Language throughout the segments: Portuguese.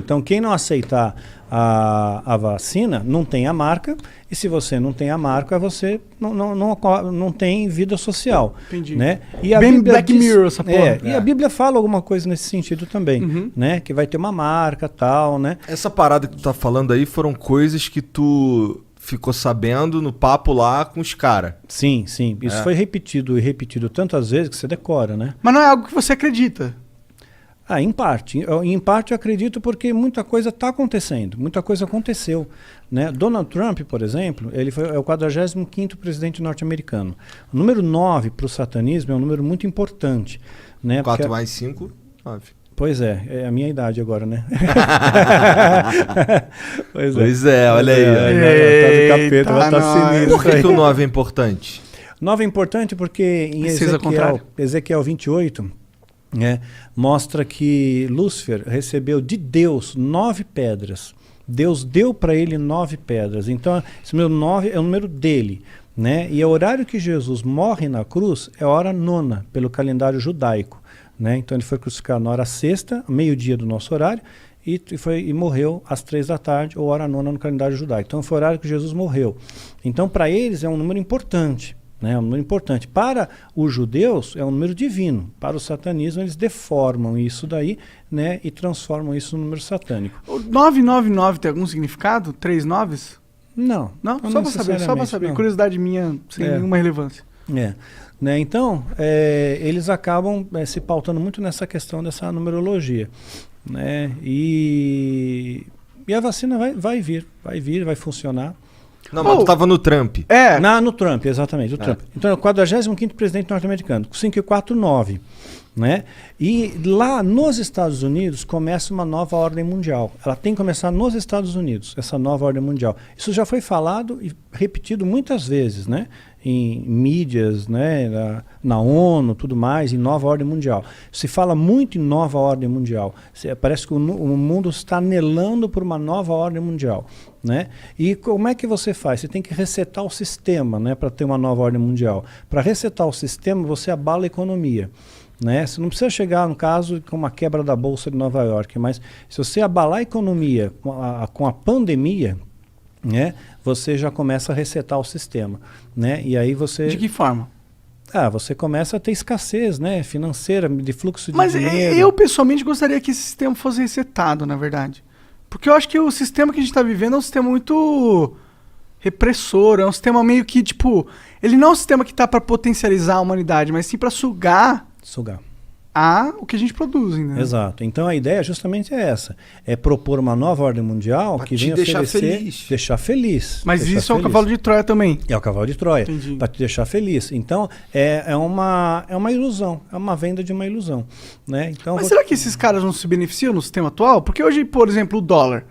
Então, quem não aceitar a vacina não tem a marca, e se você não tem a marca, você não tem vida social. Entendi. Né? E a Bem Bíblia Black Mirror essa porra. E a Bíblia fala alguma coisa nesse sentido também, né? Que vai ter uma marca, tal, né? Essa parada que tu tá falando aí foram coisas que tu ficou sabendo no papo lá com os caras. Sim, sim. Isso foi repetido e repetido tantas vezes que você decora, né? Mas não é algo que você acredita. Em parte. Em parte eu acredito porque muita coisa está acontecendo, muita coisa aconteceu. Né? Donald Trump, por exemplo, ele é o 45º presidente norte-americano. O número 9 para o satanismo é um número muito importante. Né? 4 mais 5, 9. Pois é a minha idade agora, né? Pois é, olha aí. Tá do capeta, vai estar sinistro. Por que o 9 é importante? 9 é importante porque em Ezequiel 28... mostra que Lúcifer recebeu de Deus 9 pedras. Deus deu para ele 9 pedras. Então, esse número 9 é o número dele. Né? E o horário que Jesus morre na cruz é a hora 9, pelo calendário judaico. Né? Então, ele foi crucificado na hora 6ª, meio-dia do nosso horário, e morreu às 3 da tarde, ou hora 9 no calendário judaico. Então, foi o horário que Jesus morreu. Então, para eles é um número importante. É um número importante. Para os judeus é um número divino. Para o satanismo eles deformam isso daí, né, e transformam isso no número satânico. O 999 tem algum significado? 3 noves? Não. Não? Só para saber. Não. Curiosidade minha, sem nenhuma relevância. Né, então, eles acabam se pautando muito nessa questão dessa numerologia. Né, e a vacina vai vir, vai funcionar. Não, mas tu tava no Trump. No Trump, exatamente. O Trump. Então é o 45º presidente norte-americano, 549. Né? E lá nos Estados Unidos começa uma nova ordem mundial. Ela tem que começar nos Estados Unidos, essa nova ordem mundial. Isso já foi falado e repetido muitas vezes, né? Em mídias, né? na ONU, tudo mais, em nova ordem mundial. Se fala muito em nova ordem mundial. Parece que o mundo está anelando por uma nova ordem mundial. Né? E como é que você faz? Você tem que resetar o sistema, né, para ter uma nova ordem mundial. Para resetar o sistema, você abala a economia. Né? Você não precisa chegar, no caso, com uma quebra da Bolsa de Nova York, mas se você abalar a economia com a pandemia, né, você já começa a resetar o sistema. Né? E aí você... De que forma? Você começa a ter escassez, né, financeira, de fluxo de mas dinheiro. Mas eu, pessoalmente, gostaria que esse sistema fosse resetado, na verdade. Porque eu acho que o sistema que a gente está vivendo é um sistema muito repressor, é um sistema meio que, tipo... Ele não é um sistema que está para potencializar a humanidade, mas sim para sugar o que a gente produz, né? Exato. Então a ideia justamente é essa. É propor uma nova ordem mundial que venha deixar feliz. Mas deixar isso é o cavalo de Troia também. É o cavalo de Troia. Entendi. Para te deixar feliz. Então é uma ilusão. É uma venda de uma ilusão. Né? Então, mas será que esses caras não se beneficiam no sistema atual? Porque hoje, por exemplo, o dólar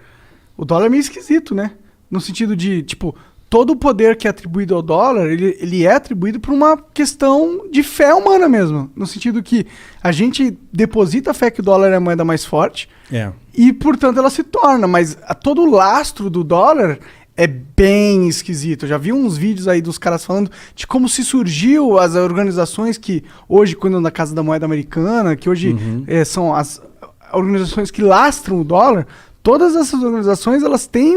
é meio esquisito, né? No sentido de, tipo... Todo o poder que é atribuído ao dólar, ele é atribuído por uma questão de fé humana mesmo. No sentido que a gente deposita a fé que o dólar é a moeda mais forte e, portanto, ela se torna. Mas todo o lastro do dólar é bem esquisito. Eu já vi uns vídeos aí dos caras falando de como se surgiu as organizações que hoje cuidam da Casa da Moeda Americana, que hoje são as organizações que lastram o dólar. Todas essas organizações, elas têm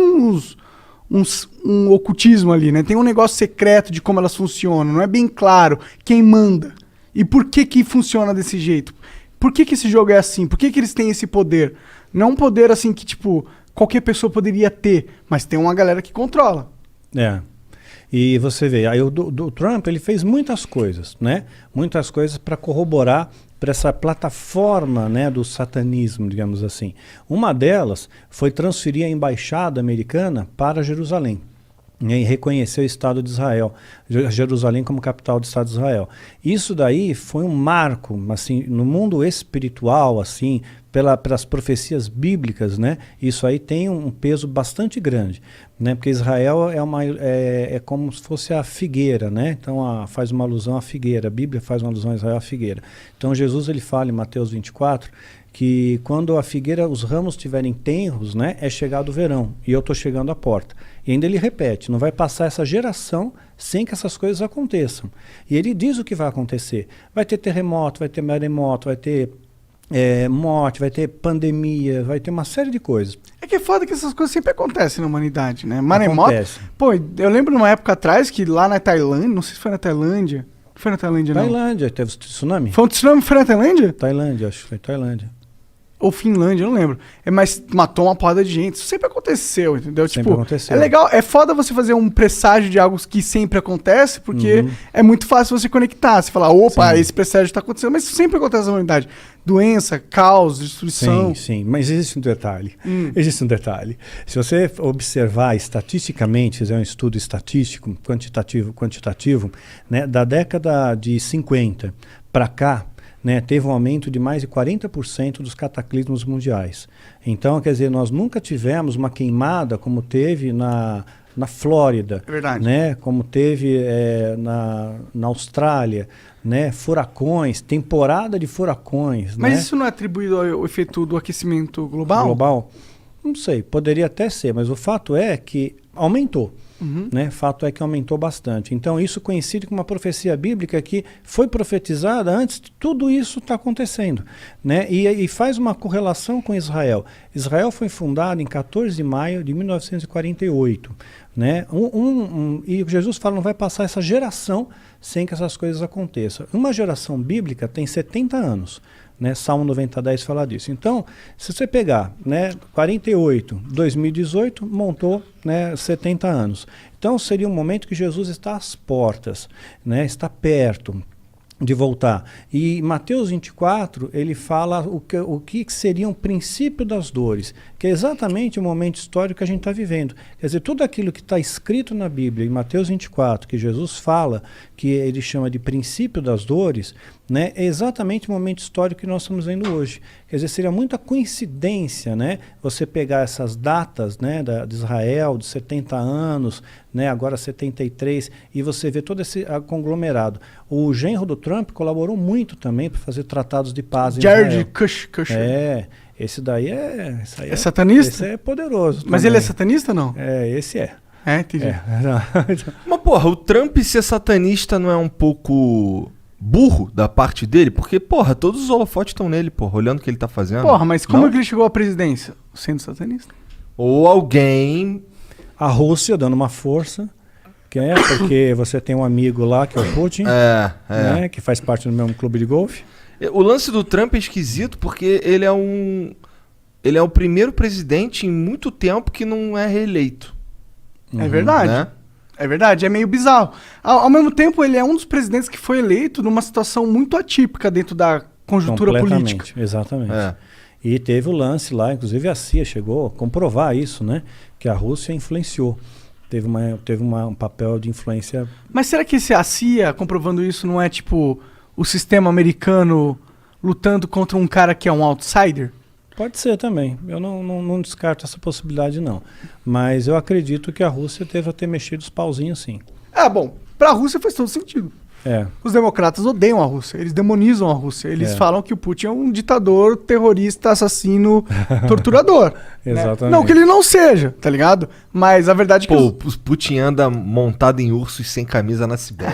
um ocultismo ali, né? Tem um negócio secreto de como elas funcionam. Não é bem claro quem manda e por que funciona desse jeito. Por que esse jogo é assim? Por que eles têm esse poder? Não é um poder assim que, tipo, qualquer pessoa poderia ter, mas tem uma galera que controla. E você vê, aí o Trump, ele fez muitas coisas, né? Muitas coisas para corroborar para essa plataforma, né, do satanismo, digamos assim. Uma delas foi transferir a embaixada americana para Jerusalém, né, e reconhecer o Estado de Israel, Jerusalém como capital do Estado de Israel. Isso daí foi um marco, assim, no mundo espiritual, assim, pelas profecias bíblicas, né? Isso aí tem um peso bastante grande, né? Porque Israel é como se fosse a figueira, né? Então faz uma alusão à figueira, a Bíblia faz uma alusão a Israel à figueira. Então Jesus ele fala em Mateus 24 que quando a figueira, os ramos estiverem tenros, né, é chegado o verão e eu estou chegando à porta. E ainda ele repete, não vai passar essa geração sem que essas coisas aconteçam. E ele diz o que vai acontecer. Vai ter terremoto, vai ter maremoto, vai ter morte, vai ter pandemia, vai ter uma série de coisas. É que é foda que essas coisas sempre acontecem na humanidade, né? Maremoto. Acontece. Pô, eu lembro numa época atrás que lá na Tailândia, não sei se foi na Tailândia. Não foi na Tailândia, não. Tailândia, teve tsunami? Foi um tsunami, foi na Tailândia? Tailândia, acho que foi Tailândia. Ou Finlândia, eu não lembro. Mas matou uma porrada de gente. Isso sempre aconteceu, entendeu? Sempre aconteceu. É legal, é foda você fazer um presságio de algo que sempre acontece, porque é muito fácil você conectar. Você falar, opa, esse presságio tá acontecendo, mas isso sempre acontece na humanidade. Doença, caos, destruição. Sim, mas existe um detalhe. Existe um detalhe. Se você observar estatisticamente, fizer um estudo estatístico, quantitativo, né, da década de 50 para cá, né, teve um aumento de mais de 40% dos cataclismos mundiais. Então, quer dizer, nós nunca tivemos uma queimada como teve na Flórida, É verdade. né, como teve na Austrália, né, furacões, temporada de furacões. Mas né, isso não é atribuído ao efeito do aquecimento global? global. Não sei, poderia até ser, mas o fato é que aumentou. Né? Fato é que aumentou bastante. Então isso coincide com uma profecia bíblica que foi profetizada antes de tudo isso estar acontecendo, né? E faz uma correlação com Israel. Israel foi fundado em 14 de maio de 1948, né? E Jesus fala, não vai passar essa geração sem que essas coisas aconteçam. Uma geração bíblica tem 70 anos. Né, Salmo 90:10 fala disso. Então, se você pegar, né, 48, 2018, montou, né, 70 anos. Então, seria um momento que Jesus está às portas, né, está perto de voltar. E Mateus 24, ele fala o que seria um princípio das dores, que é exatamente o momento histórico que a gente está vivendo. Quer dizer, tudo aquilo que está escrito na Bíblia, em Mateus 24, que Jesus fala, que ele chama de princípio das dores, né, é exatamente o momento histórico que nós estamos vendo hoje. Quer dizer, seria muita coincidência, né, você pegar essas datas, né, de Israel, de 70 anos, né, agora 73, e você vê todo esse conglomerado. O genro do Trump colaborou muito também para fazer tratados de paz em Jared Israel. Kushner. Esse daí é... Esse aí É satanista? Esse é poderoso. Mas também. ele é satanista ou não? Esse é. Entendi. Mas, porra, o Trump ser satanista não é um pouco burro da parte dele? Porque, porra, todos os holofotes estão nele, porra, olhando o que ele tá fazendo. Porra, mas como Não? é que ele chegou à presidência? Sendo satanista? Ou alguém... A Rússia dando uma força, porque você tem um amigo lá, que é o Putin, né, que faz parte do mesmo clube de golfe. O lance do Trump é esquisito porque ele é o primeiro presidente em muito tempo que não é reeleito. É verdade. Né? É verdade, é meio bizarro. Ao mesmo tempo, ele é um dos presidentes que foi eleito numa situação muito atípica dentro da conjuntura política. Exatamente. É. E teve o lance lá, inclusive a CIA chegou a comprovar isso, né? Que a Rússia influenciou. Teve um papel de influência. Mas será que a CIA, comprovando isso, não é tipo o sistema americano lutando contra um cara que é um outsider? Pode ser também. Eu não descarto essa possibilidade, não. Mas eu acredito que a Rússia deva ter mexido os pauzinhos, sim. Bom, pra Rússia faz todo sentido. Os democratas odeiam a Rússia, eles demonizam a Rússia. Eles falam que o Putin é um ditador, terrorista, assassino, torturador. Exatamente. Né? Não que ele não seja, tá ligado? Mas a verdade é que... Pô, o Putin anda montado em ursos sem camisa na Sibéria.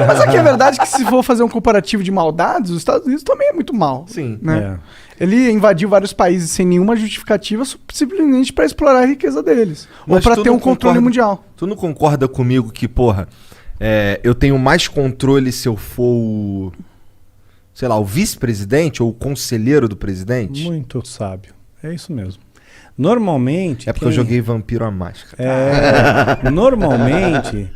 Mas aqui a verdade é que se for fazer um comparativo de maldades, os Estados Unidos também é muito mal. Sim. Né? Ele invadiu vários países sem nenhuma justificativa, simplesmente pra explorar a riqueza deles. Mas ou pra ter um controle mundial. Tu não concorda comigo que, porra, eu tenho mais controle se eu for o, sei lá, o vice-presidente ou o conselheiro do presidente? Muito sábio. É isso mesmo. Normalmente... É porque eu joguei Vampiro à Máscara. Normalmente,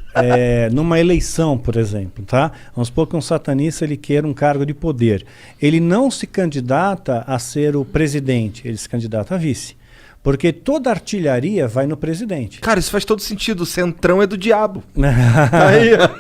numa eleição, por exemplo, tá? Vamos supor que um satanista ele queira um cargo de poder. Ele não se candidata a ser o presidente, ele se candidata a vice. Porque toda artilharia vai no presidente. Cara, isso faz todo sentido. O Centrão é do diabo. Aí, ó.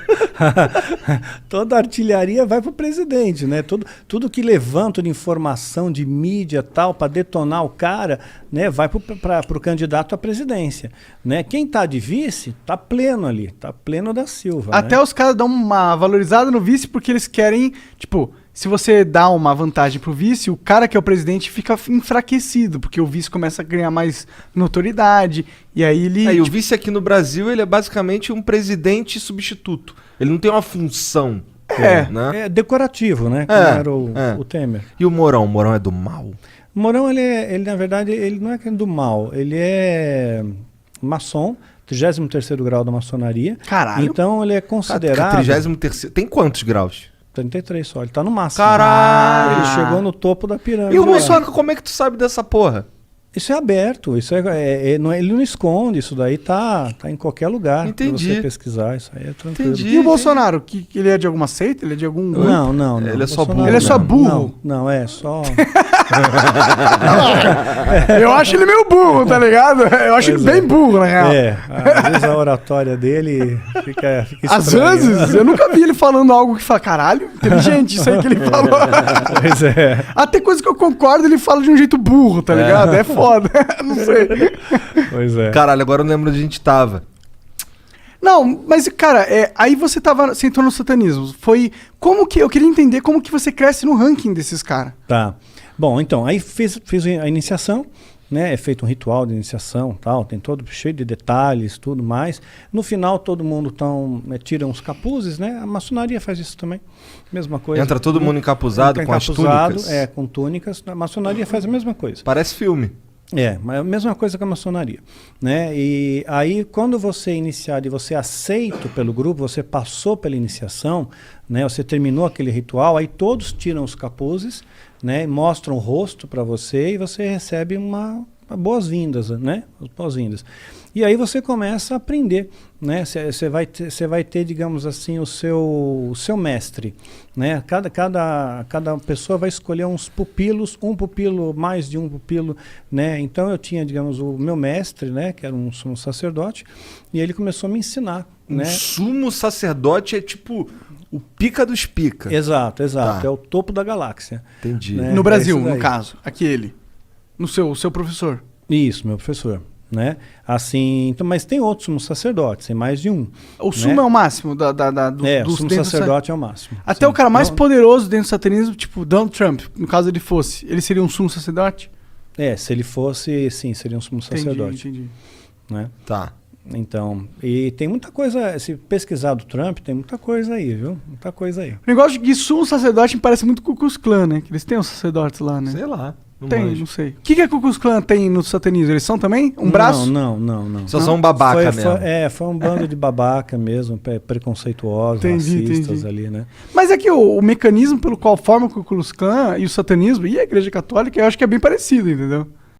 Toda artilharia vai para o presidente, né? Tudo que levanta de informação, de mídia tal, para detonar o cara, né? Vai para o candidato à presidência. Né? Quem está de vice, está pleno ali. Está pleno da Silva. Até né? os caras dão uma valorizada no vice porque eles querem, tipo... Se você dá uma vantagem pro vice, o cara que é o presidente fica enfraquecido, porque o vice começa a ganhar mais notoriedade, e aí ele... E o vice aqui no Brasil, ele é basicamente um presidente substituto. Ele não tem uma função né? É decorativo, né? Como era o Temer. E o Mourão? O Mourão é do mal? O Mourão, ele na verdade, ele não é do mal. Ele é maçom, 33º grau da maçonaria. Caralho. Então ele é considerado... 33º. Tem quantos graus? 33 só, ele tá no máximo. Caralho! Ele chegou no topo da pirâmide. E o lá. Bolsonaro, como é que tu sabe dessa porra? Isso é aberto, isso ele não esconde, isso daí tá em qualquer lugar. Entendi. Pra você pesquisar, isso aí é tranquilo. Entendi. E o Bolsonaro? Que ele é de alguma seita? Ele é de algum... Não. Ele é só Bolsonaro burro. Ele é só burro? Não, é só... Eu acho ele meio burro, tá ligado? Eu acho ele bem burro, na real. Às vezes a oratória dele fica Às estranha. vezes, eu nunca vi ele falando algo que fala, caralho, inteligente isso aí que ele falou. Pois é. Até coisa que eu concordo, ele fala de um jeito burro, tá ligado? É foda. Não sei. Pois é. Caralho, agora eu não lembro onde a gente tava. Não, mas, cara, aí você entrou no satanismo. Foi. Como que. Eu queria entender como que você cresce no ranking desses caras. Tá. Bom, então, aí fiz a iniciação, né? É feito um ritual de iniciação, tal, tem todo cheio de detalhes, tudo mais. No final, todo mundo tira uns capuzes, né? A maçonaria faz isso também. Mesma coisa. Entra todo mundo encapuzado com as túnicas? Com túnicas. A maçonaria faz a mesma coisa. Parece filme. Mas a mesma coisa que a maçonaria, né? E aí, quando você é iniciado e você é aceito pelo grupo, você passou pela iniciação, né? Você terminou aquele ritual, aí todos tiram os capuzes, né? Mostram o rosto para você e você recebe uma boas-vindas, né? Boas-vindas. E aí você começa a aprender, né? Você vai ter, digamos assim, o seu mestre, né? Cada pessoa vai escolher uns pupilos, um pupilo, mais de um pupilo, né? Então eu tinha, digamos, o meu mestre, né? Que era um sumo sacerdote, e ele começou a me ensinar, né? Sumo sacerdote é tipo o pica dos pica. Exato. Tá. É o topo da galáxia. Entendi. Né? No Brasil, isso daí. no caso. Aqui ele. No seu professor. Isso, meu professor. Né? Assim, então, mas tem outros sumos sacerdotes, tem mais de um. O sumo né? é o máximo do o sumo sacerdote é o máximo. Até sim. o cara mais Não- poderoso dentro do satanismo, tipo Donald Trump, no caso ele fosse, ele seria um sumo sacerdote? se ele fosse, sim, seria um sumo sacerdote. Entendi. Né? Tá. Então, e tem muita coisa, se pesquisar do Trump, tem muita coisa aí, viu? Muita coisa aí. O negócio de sumo sacerdote me parece muito Ku Klux Klan, né? Que eles têm os sacerdotes lá, né? Sei lá. Não Tem, manjo. não sei. O que a Ku Klux Klan tem no satanismo? Eles são também? Um braço? Não. Só são um babaca Foi, mesmo. foi um bando de babaca mesmo, preconceituosos, racistas ali, né? Mas é que o mecanismo pelo qual forma o Ku Klux Klan e o satanismo e a igreja católica, eu acho que é bem parecido, entendeu?